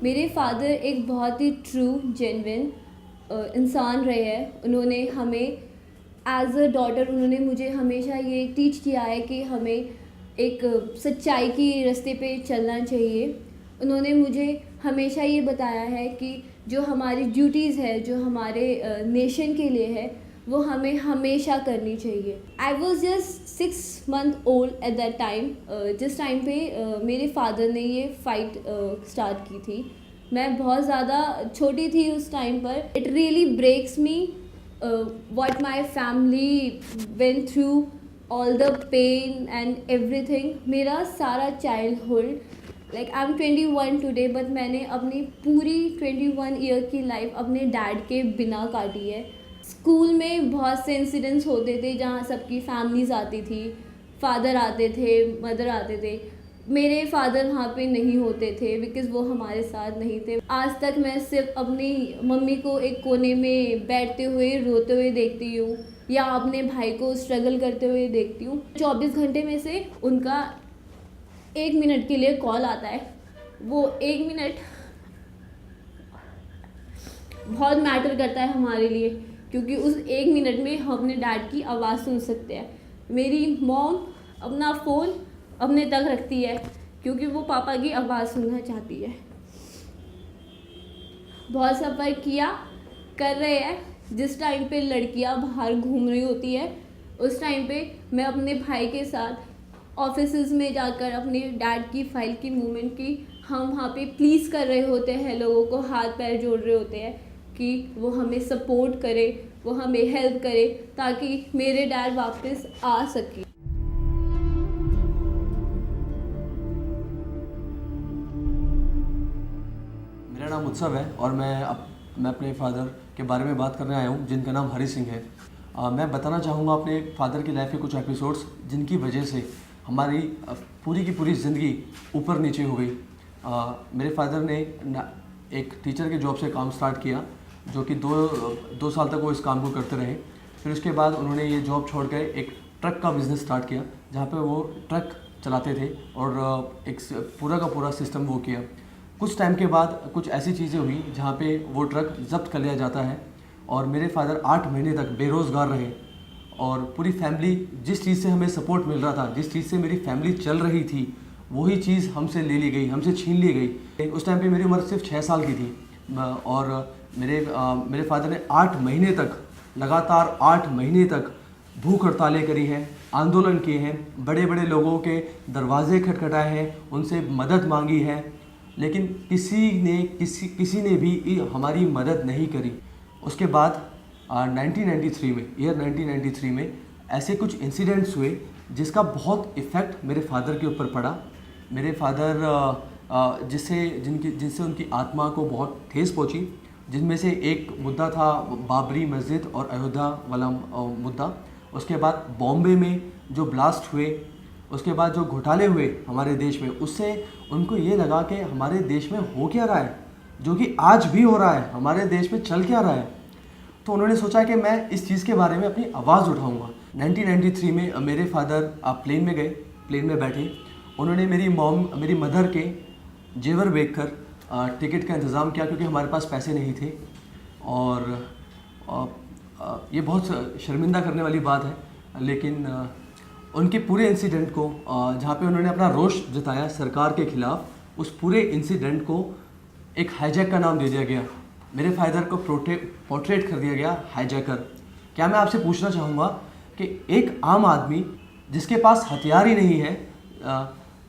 मेरे फादर एक बहुत ही ट्रू जेन्युइन इंसान रहे हैं। उन्होंने हमें एज अ डॉटर उन्होंने मुझे हमेशा ये टीच किया है कि हमें एक सच्चाई की रास्ते पे चलना चाहिए। उन्होंने मुझे हमेशा ये बताया है कि जो हमारी ड्यूटीज़ है, जो हमारे नेशन के लिए है, वो हमें हमेशा करनी चाहिए। I was just 6 month old at that time. जिस टाइम पे मेरे फादर ने ये फ़ाइट स्टार्ट की थी, मैं बहुत ज़्यादा छोटी थी उस टाइम पर। It really breaks me what my family went through, all the pain and everything. मेरा सारा childhood like I am 21 today, but मैंने अपनी पूरी 21 ईयर की लाइफ अपने डैड के बिना काटी है। स्कूल में बहुत से इंसिडेंट्स होते थे जहाँ सबकी फैमिलीज आती थी, फादर आते थे, मदर आते थे। मेरे फादर वहाँ पे नहीं होते थे बिकॉज़ वो हमारे साथ नहीं थे। आज तक मैं सिर्फ अपनी मम्मी को एक कोने में बैठते हुए रोते हुए देखती हूँ या अपने भाई को स्ट्रगल करते हुए देखती हूँ। 24 घंटे में से उनका 1 मिनट के लिए कॉल आता है। वो 1 मिनट बहुत मैटर करता है हमारे लिए, क्योंकि उस 1 मिनट में हम अपने डैड की आवाज़ सुन सकते हैं। मेरी मॉम अपना फ़ोन अपने तक रखती है क्योंकि वो पापा की आवाज़ सुनना चाहती है। बहुत सफ़र किया कर रहे हैं। जिस टाइम पे लड़कियां बाहर घूम रही होती है, उस टाइम पे मैं अपने भाई के साथ ऑफिसेज में जाकर अपने डैड की फ़ाइल की मूवमेंट की हम वहाँ पे प्लीज़ कर रहे होते हैं, लोगों को हाथ पैर जोड़ रहे होते हैं कि वो हमें सपोर्ट करे, वो हमें हेल्प करे ताकि मेरे डैड वापस आ सके। मेरा नाम उत्सव है और मैं अपने फादर के बारे में बात करने आया हूँ जिनका नाम हरी सिंह है। मैं बताना चाहूँगा अपने फादर की लाइफ के कुछ एपिसोड्स जिनकी वजह से हमारी पूरी की पूरी ज़िंदगी ऊपर नीचे हो गई। मेरे फादर ने एक टीचर के जॉब से काम स्टार्ट किया, जो कि दो साल तक वो इस काम को करते रहे। फिर उसके बाद उन्होंने ये जॉब छोड़कर एक ट्रक का बिज़नेस स्टार्ट किया, जहाँ पे वो ट्रक चलाते थे और एक पूरा का पूरा सिस्टम वो किया। कुछ टाइम के बाद कुछ ऐसी चीज़ें हुई जहाँ पे वो ट्रक जब्त कर लिया जाता है और मेरे फादर 8 महीने तक बेरोज़गार रहे और पूरी फैमिली जिस चीज़ से हमें सपोर्ट मिल रहा था, जिस चीज़ से मेरी फैमिली चल रही थी, वही चीज़ हमसे ले ली गई, हमसे छीन ली गई। उस टाइम पे मेरी उम्र सिर्फ 6 साल की थी और मेरे फादर ने 8 महीने तक, लगातार 8 महीने तक भूख हड़तालें करी हैं, आंदोलन किए हैं, बड़े बड़े लोगों के दरवाजे खटखटाए हैं, उनसे मदद मांगी है, लेकिन किसी ने भी हमारी मदद नहीं करी। उसके बाद 1993 में ऐसे कुछ इंसिडेंट्स हुए जिसका बहुत इफ़ेक्ट मेरे फादर के ऊपर पड़ा। मेरे फादर जिनसे उनकी आत्मा को बहुत ठेस पहुंची, जिनमें से एक मुद्दा था बाबरी मस्जिद और अयोध्या वाला मुद्दा। उसके बाद बॉम्बे में जो ब्लास्ट हुए, उसके बाद जो घोटाले हुए हमारे देश में, उससे उनको ये लगा कि हमारे देश में हो क्या रहा है, जो कि आज भी हो रहा है, हमारे देश में चल क्या रहा है। तो उन्होंने सोचा कि मैं इस चीज़ के बारे में अपनी आवाज़ उठाऊंगा। 1993 में मेरे फादर प्लेन में गए, प्लेन में बैठे, उन्होंने मेरी मदर के जेवर बेच कर टिकट का इंतज़ाम किया क्योंकि हमारे पास पैसे नहीं थे। और ये बहुत शर्मिंदा करने वाली बात है, लेकिन उनके पूरे इंसिडेंट को जहाँ पे उन्होंने अपना रोष जताया सरकार के ख़िलाफ़, उस पूरे इंसिडेंट को एक हाईजैक का नाम दे दिया गया। मेरे फादर को पोर्ट्रेट कर दिया गया हाईजैकर। क्या मैं आपसे पूछना चाहूँगा कि एक आम आदमी जिसके पास हथियार ही नहीं है,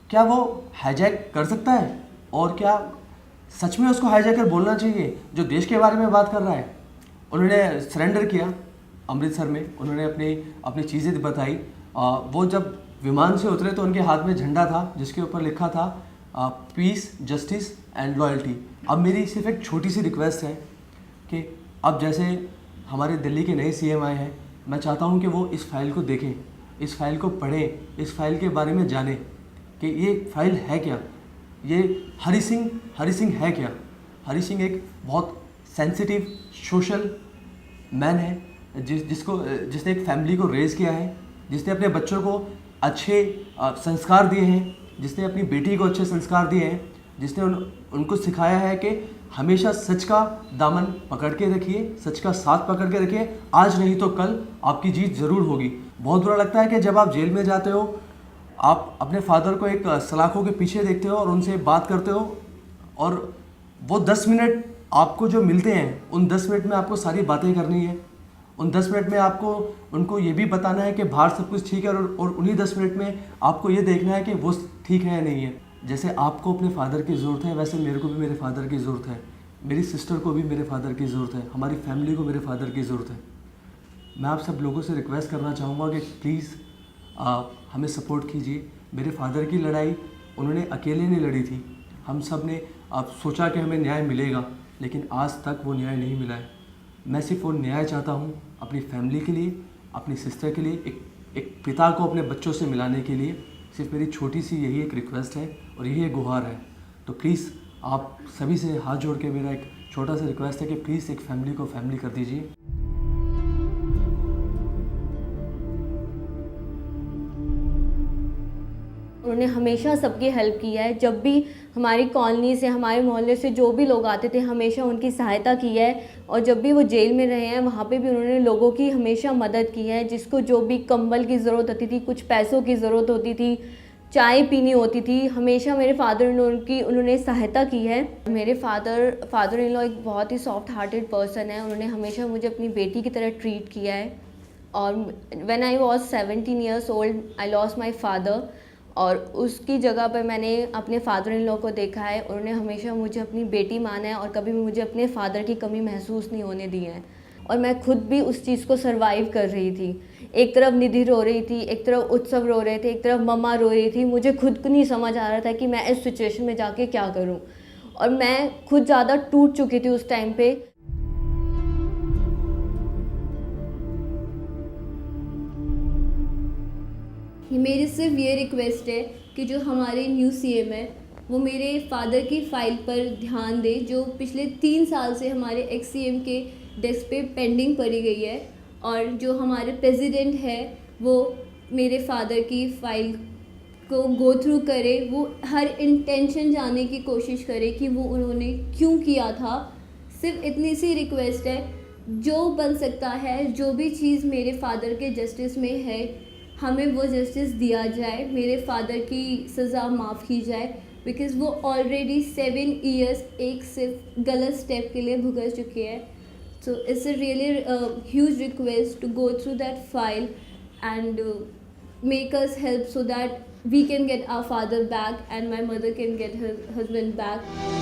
क्या वो हाईजैक कर सकता है? और क्या सच में उसको हाईजैकर बोलना चाहिए जो देश के बारे में बात कर रहा है? उन्होंने सरेंडर किया अमृतसर में, उन्होंने अपनी चीज़ें बताई। वो जब विमान से उतरे तो उनके हाथ में झंडा था जिसके ऊपर लिखा था पीस, जस्टिस एंड लॉयल्टी। अब मेरी सिर्फ एक छोटी सी रिक्वेस्ट है कि अब जैसे हमारे दिल्ली के नए सीएम आए हैं, मैं चाहता हूं कि वो इस फाइल को देखें, इस फाइल को पढ़ें, इस फाइल के बारे में जानें कि ये फाइल है क्या, ये हरी सिंह है क्या। हरी सिंह एक बहुत सेंसिटिव सोशल मैन है जिसने एक फैमिली को रेज़ किया है, जिसने अपने बच्चों को अच्छे संस्कार दिए हैं, जिसने अपनी बेटी को अच्छे संस्कार दिए हैं, जिसने उनको सिखाया है कि हमेशा सच का दामन पकड़ के रखिए, सच का साथ पकड़ के रखिए, आज नहीं तो कल आपकी जीत ज़रूर होगी। बहुत बुरा लगता है कि जब आप जेल में जाते हो, आप अपने फादर को एक सलाखों के पीछे देखते हो और उनसे बात करते हो, और वो 10 मिनट आपको जो मिलते हैं, उन 10 मिनट में आपको सारी बातें करनी है। उन 10 मिनट में आपको उनको ये भी बताना है कि बाहर सब कुछ ठीक है, और उन्हीं 10 मिनट में आपको ये देखना है कि वो ठीक है या नहीं है। जैसे आपको अपने फादर की ज़रूरत है, वैसे मेरे को भी मेरे फादर की ज़रूरत है, मेरी सिस्टर को भी मेरे फादर की ज़रूरत है, हमारी फैमिली को मेरे फादर की ज़रूरत है। मैं आप सब लोगों से रिक्वेस्ट करना चाहूँगा कि प्लीज़ आप हमें सपोर्ट कीजिए। मेरे फादर की लड़ाई उन्होंने अकेले नहीं लड़ी थी, हम सब ने आप सोचा कि हमें न्याय मिलेगा, लेकिन आज तक वो न्याय नहीं मिला है। मैं सिर्फ वो न्याय चाहता हूँ अपनी फैमिली के लिए, अपनी सिस्टर के लिए, एक पिता को अपने बच्चों से मिलाने के लिए। सिर्फ मेरी छोटी सी यही एक रिक्वेस्ट है और यही एक गुहार है। तो प्लीज़ आप सभी से हाथ जोड़ के मेरा एक छोटा सा रिक्वेस्ट है कि प्लीज़ एक फैमिली को फैमिली कर दीजिए। उन्होंने हमेशा सबकी हेल्प की है। जब भी हमारी कॉलोनी से, हमारे मोहल्ले से जो भी लोग आते थे, हमेशा उनकी सहायता की है। और जब भी वो जेल में रहे हैं, वहाँ पे भी उन्होंने लोगों की हमेशा मदद की है। जिसको जो भी कंबल की ज़रूरत होती थी, कुछ पैसों की ज़रूरत होती थी, चाय पीनी होती थी, हमेशा मेरे फादर इन लॉ की उन्होंने सहायता की है। मेरे फादर इन लॉ एक बहुत ही सॉफ्ट हार्टेड पर्सन है। उन्होंने हमेशा मुझे अपनी बेटी की तरह ट्रीट किया है। और when I was 17 years old, I lost my father, और उसकी जगह पर मैंने अपने फादर इन लॉ को देखा है। उन्होंने हमेशा मुझे अपनी बेटी माना है और कभी भी मुझे अपने फादर की कमी महसूस नहीं होने दी है। और मैं खुद भी उस चीज़ को सरवाइव कर रही थी। एक तरफ निधि रो रही थी, एक तरफ उत्सव रो रहे थे, एक तरफ मम्मा रो रही थी। मुझे खुद को नहीं समझ आ रहा था कि मैं इस सिचुएशन में जाके क्या करूं, और मैं खुद ज़्यादा टूट चुकी थी उस टाइम पे। मेरी सिर्फ ये रिक्वेस्ट है कि जो हमारे न्यू सीएम है, वो मेरे फादर की फ़ाइल पर ध्यान दे, जो पिछले 3 साल से हमारे एक्स सीएम के डेस्क पे पेंडिंग पड़ी गई है। और जो हमारे प्रेसिडेंट है, वो मेरे फादर की फ़ाइल को गो थ्रू करे, वो हर इंटेंशन जानने की कोशिश करे कि वो उन्होंने क्यों किया था। सिर्फ इतनी सी रिक्वेस्ट है, जो बन सकता है, जो भी चीज़ मेरे फादर के जस्टिस में है, हमें वो जस्टिस दिया जाए, मेरे फादर की सज़ा माफ़ की जाए। बिकॉज़ वो ऑलरेडी 7 ईयर्स एक सिर्फ गलत स्टेप के लिए भुगत चुके हैं। So it's a really huge request to go through that file and make us help so that we can get our father back and my mother can get her husband back.